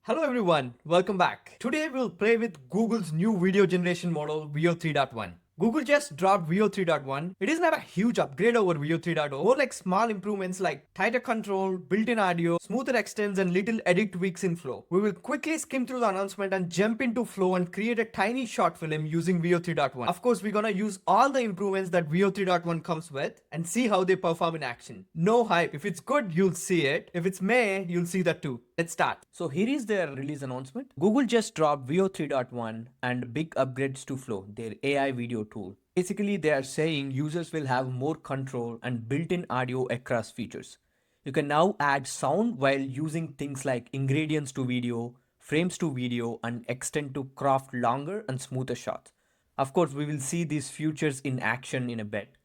Hello everyone, welcome back. Today we'll play with Google's new video generation model Veo 3.1. Google just dropped Veo 3.1. It is not a huge upgrade over Veo 3.0, more like small improvements like tighter control, built-in audio, smoother extents and little edit tweaks in Flow. We will quickly skim through the announcement and jump into Flow and create a tiny short film using Veo 3.1. Of course, we're gonna use all the improvements that Veo 3.1 comes with and see how they perform in action. No hype. If it's good, you'll see it. If it's meh, you'll see that too. Let's start. So here is their release announcement. Google just dropped Veo 3.1 and big upgrades to Flow, their AI video tool. Basically, they are saying users will have more control and built-in audio across features. You can now add sound while using things like ingredients to video, frames to video, and extend to craft longer and smoother shots. Of course, we will see these features in action in a bit.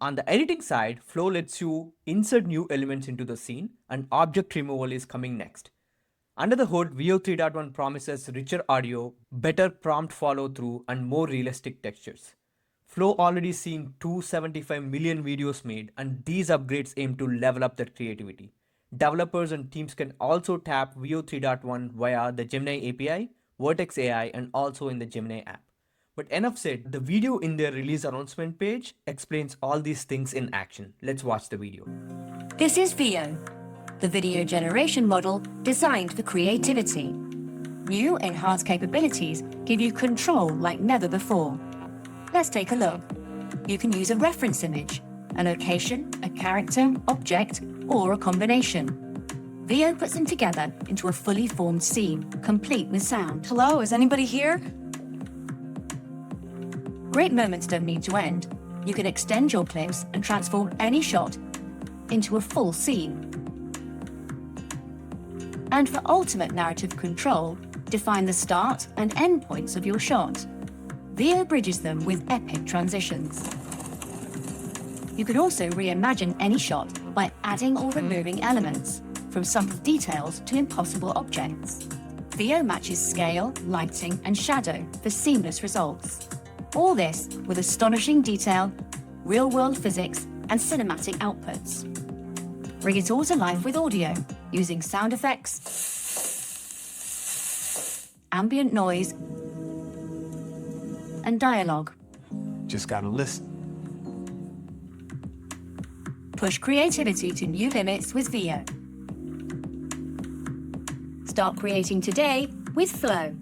On the editing side, Flow lets you insert new elements into the scene, and object removal is coming next. Under the hood, Veo 3.1 promises richer audio, better prompt follow through, and more realistic textures. Flow already seeing 275 million videos made, and these upgrades aim to level up their creativity. Developers and teams can also tap Veo 3.1 via the Gemini API, Vertex AI, and also in the Gemini app. But enough said, the video in their release announcement page explains all these things in action. Let's watch the video. This is Veo, the video generation model designed for creativity. New enhanced capabilities give you control like never before. Let's take a look. You can use a reference image, a location, a character, object, or a combination. Veo puts them together into a fully formed scene, complete with sound. Hello, is anybody here? Great moments don't need to end. You can extend your clips and transform any shot into a full scene. And for ultimate narrative control, define the start and end points of your shot. Veo bridges them with epic transitions. You can also reimagine any shot by adding or removing elements, from subtle details to impossible objects. Veo matches scale, lighting, and shadow for seamless results. All this with astonishing detail, real-world physics, and cinematic outputs. Bring it all to life with audio, using sound effects, ambient noise, and dialogue. Just gotta listen. Push creativity to new limits with Veo. Start creating today with Flow.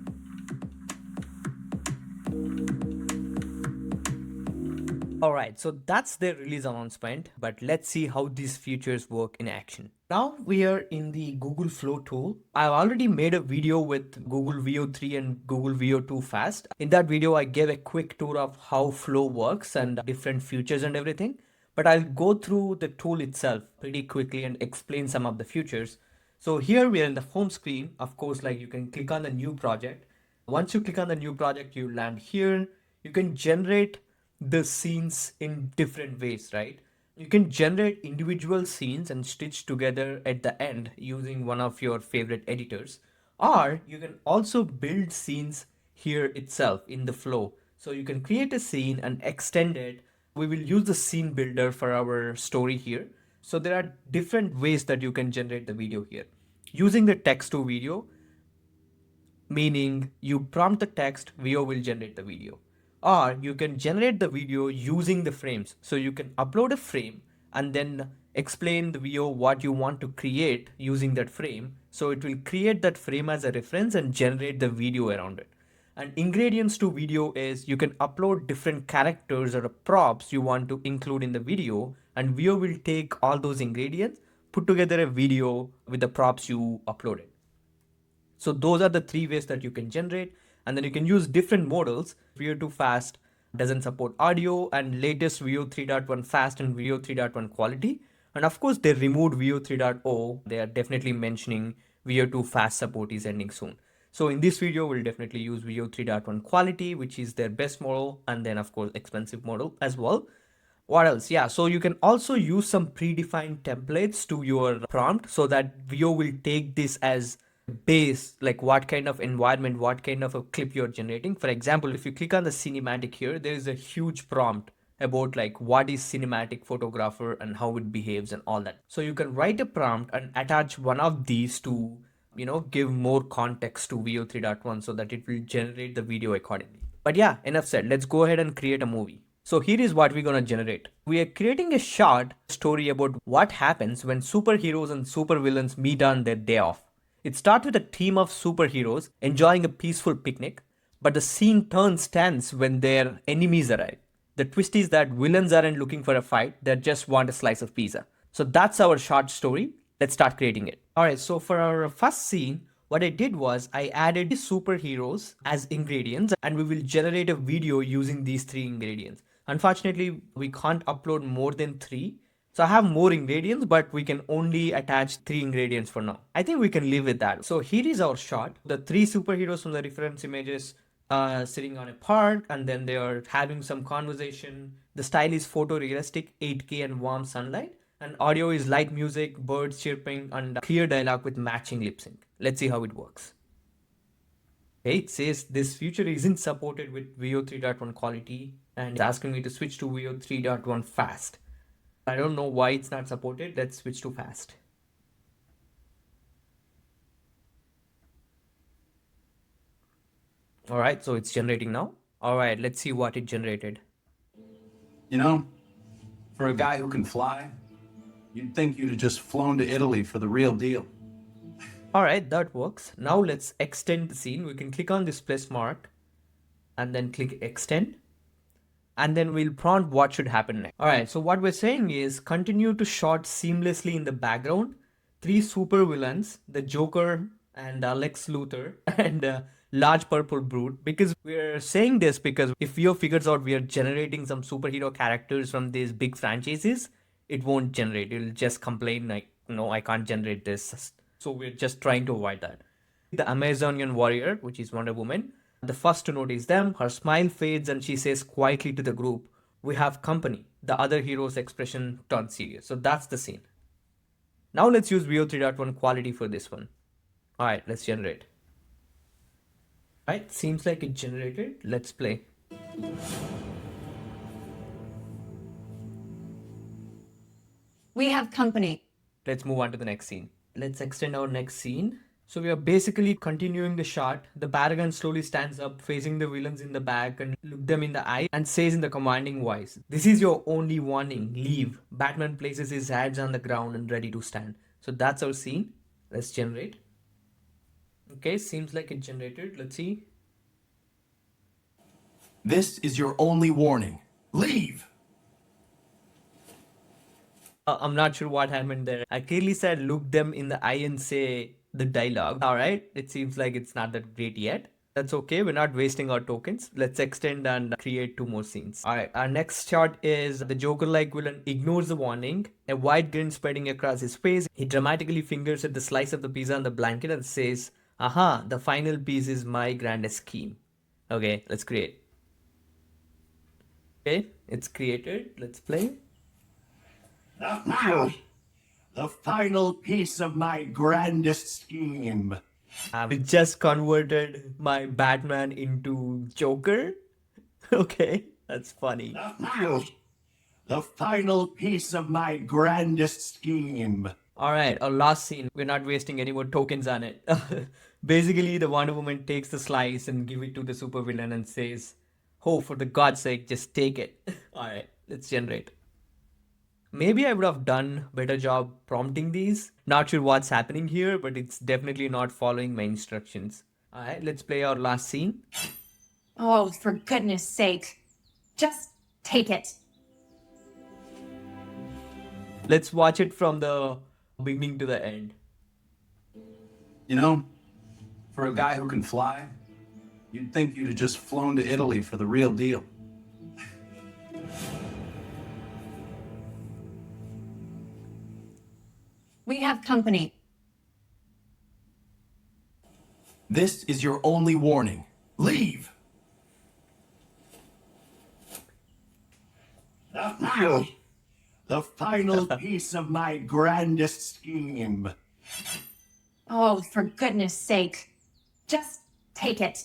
Alright, so that's their release announcement, but let's see how these features work in action. Now we are in the Google Flow tool. I've already made a video with Google Veo 3 and Google Veo 2 Fast. In that video, I gave a quick tour of how Flow works and different features and everything. But I'll go through the tool itself pretty quickly and explain some of the features. So here we are in the home screen. Of course, like you can click on the new project. Once you click on the new project, you land here. You can generate the scenes in different ways, right? You can generate individual scenes and stitch together at the end using one of your favorite editors. Or you can also build scenes here itself in the flow. So you can create a scene and extend it. We will use the scene builder for our story here. So there are different ways that you can generate the video here. Using the text to video, meaning you prompt the text, Veo will generate the video. Or you can generate the video using the frames. So you can upload a frame and then explain the Veo what you want to create using that frame. So it will create that frame as a reference and generate the video around it. And ingredients to video is you can upload different characters or props you want to include in the video, and Veo will take all those ingredients, put together a video with the props you uploaded. So those are the three ways that you can generate. And then you can use different models. Veo 2 Fast doesn't support audio, and latest Veo 3.1 Fast and Veo 3.1 quality. And of course, they removed Veo 3.0. They are definitely mentioning Veo 2 Fast support is ending soon. So in this video, we'll definitely use Veo 3.1 quality, which is their best model, and then of course, expensive model as well. What else? Yeah, so you can also use some predefined templates to your prompt so that Veo will take this as base, like what kind of environment, what kind of a clip you're generating. For example, if you click on the cinematic here, there is a huge prompt about like what is cinematic photographer and how it behaves and all that. So you can write a prompt and attach one of these to give more context to Veo 3.1 so that it will generate the video accordingly. But yeah, enough said. Let's go ahead and create a movie. So here is what we're gonna generate. We are creating a short story about what happens when superheroes and supervillains meet on their day off. It starts with a team of superheroes enjoying a peaceful picnic, but the scene turns tense when their enemies arrive. The twist is that villains aren't looking for a fight, they just want a slice of pizza. So that's our short story. Let's start creating it. Alright, so for our first scene, what I did was I added superheroes as ingredients and we will generate a video using these three ingredients. Unfortunately, we can't upload more than three. So I have more ingredients, but we can only attach three ingredients for now. I think we can live with that. So here is our shot. The three superheroes from the reference images sitting on a park and then they are having some conversation. The style is photorealistic, 8K and warm sunlight. And audio is light music, birds chirping, and clear dialogue with matching lip sync. Let's see how it works. Okay, it says this feature isn't supported with Veo 3.1 quality and it's asking me to switch to Veo 3.1 fast. I don't know why it's not supported. Let's switch to fast. All right, so it's generating now. All right, let's see what it generated. You know, for a guy who can fly, you'd think you'd have just flown to Italy for the real deal. All right, that works. Now let's extend the scene. We can click on this plus mark and then click extend. And then we'll prompt what should happen next. All right, so what we're saying is continue to shot seamlessly in the background. Three super villains, the Joker and Lex Luthor and large purple brute. Because we're saying this because if Veo figures out we are generating some superhero characters from these big franchises, it won't generate. It'll just complain like, no, I can't generate this. So we're just trying to avoid that. The Amazonian warrior, which is Wonder Woman, the first to notice them, her smile fades and she says quietly to the group, we have company. The other hero's expression turns serious. So that's the scene. Now let's use Veo 3.1 quality for this one. All right, let's generate. All right, seems like it generated. Let's play. We have company. Let's move on to the next scene. Let's extend our next scene. So we are basically continuing the shot. The Paragon slowly stands up, facing the villains in the back and look them in the eye and says in the commanding voice, this is your only warning, leave. Batman places his hands on the ground and ready to stand. So that's our scene. Let's generate. Okay, seems like it generated. Let's see. This is your only warning. Leave! I'm not sure what happened there. I clearly said look them in the eye and say the dialogue. All right, it seems like it's not that great yet. That's okay, we're not wasting our tokens. Let's extend and create two more scenes. All right, our next shot is the Joker-like villain ignores the warning. A wide grin spreading across his face. He dramatically fingers at the slice of the pizza on the blanket and says, aha, the final piece is my grandest scheme. Okay, let's create. Okay, it's created. Let's play. The final piece of my grandest scheme. We just converted my Batman into Joker. Okay, that's funny. The final piece of my grandest scheme. Alright, our last scene. We're not wasting any more tokens on it. Basically, the Wonder Woman takes the slice and give it to the supervillain and says, oh, for the God's sake, just take it. Alright, let's generate. Maybe I would have done a better job prompting these. Not sure what's happening here, but it's definitely not following my instructions. Alright, let's play our last scene. Oh, for goodness sake. Just take it. Let's watch it from the beginning to the end. You know, for a guy who can fly, you'd think you'd have just flown to Italy for the real deal. We have company. This is your only warning. Leave! The final piece of my grandest scheme. Oh, for goodness sake. Just take it.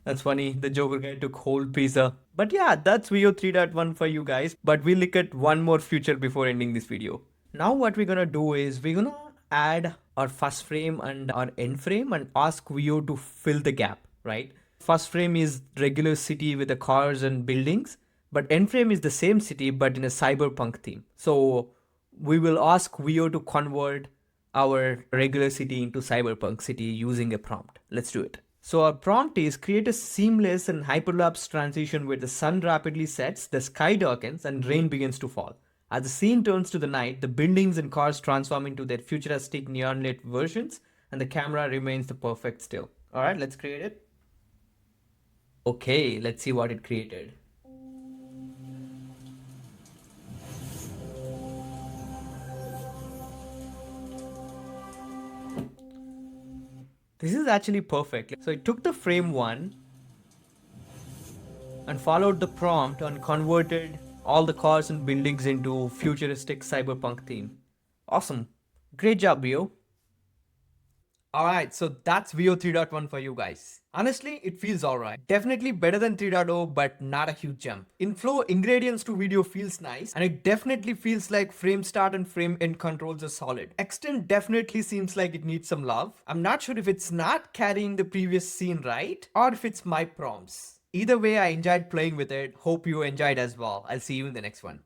That's funny. The Joker guy took whole pizza. But yeah, that's Veo 3.1 for you guys. But we'll look at one more feature before ending this video. Now what we're gonna do is we're gonna add our first frame and our end frame and ask Veo to fill the gap, right? First frame is regular city with the cars and buildings, but end frame is the same city but in a cyberpunk theme. So we will ask Veo to convert our regular city into cyberpunk city using a prompt. Let's do it. So our prompt is create a seamless and hyperlapse transition where the sun rapidly sets, the sky darkens, and rain begins to fall. As the scene turns to the night, the buildings and cars transform into their futuristic neon lit versions, and the camera remains the perfect still. Alright, let's create it. Okay, let's see what it created. This is actually perfect. So it took the frame 1 and followed the prompt and converted all the cars and buildings into futuristic cyberpunk theme. Awesome. Great job, Veo. Alright, so that's Veo 3.1 for you guys. Honestly, it feels alright. Definitely better than 3.0, but not a huge jump. In flow, ingredients to video feels nice, and it definitely feels like frame start and frame end controls are solid. Extent definitely seems like it needs some love. I'm not sure if it's not carrying the previous scene right, or if it's my prompts. Either way, I enjoyed playing with it. Hope you enjoyed as well. I'll see you in the next one.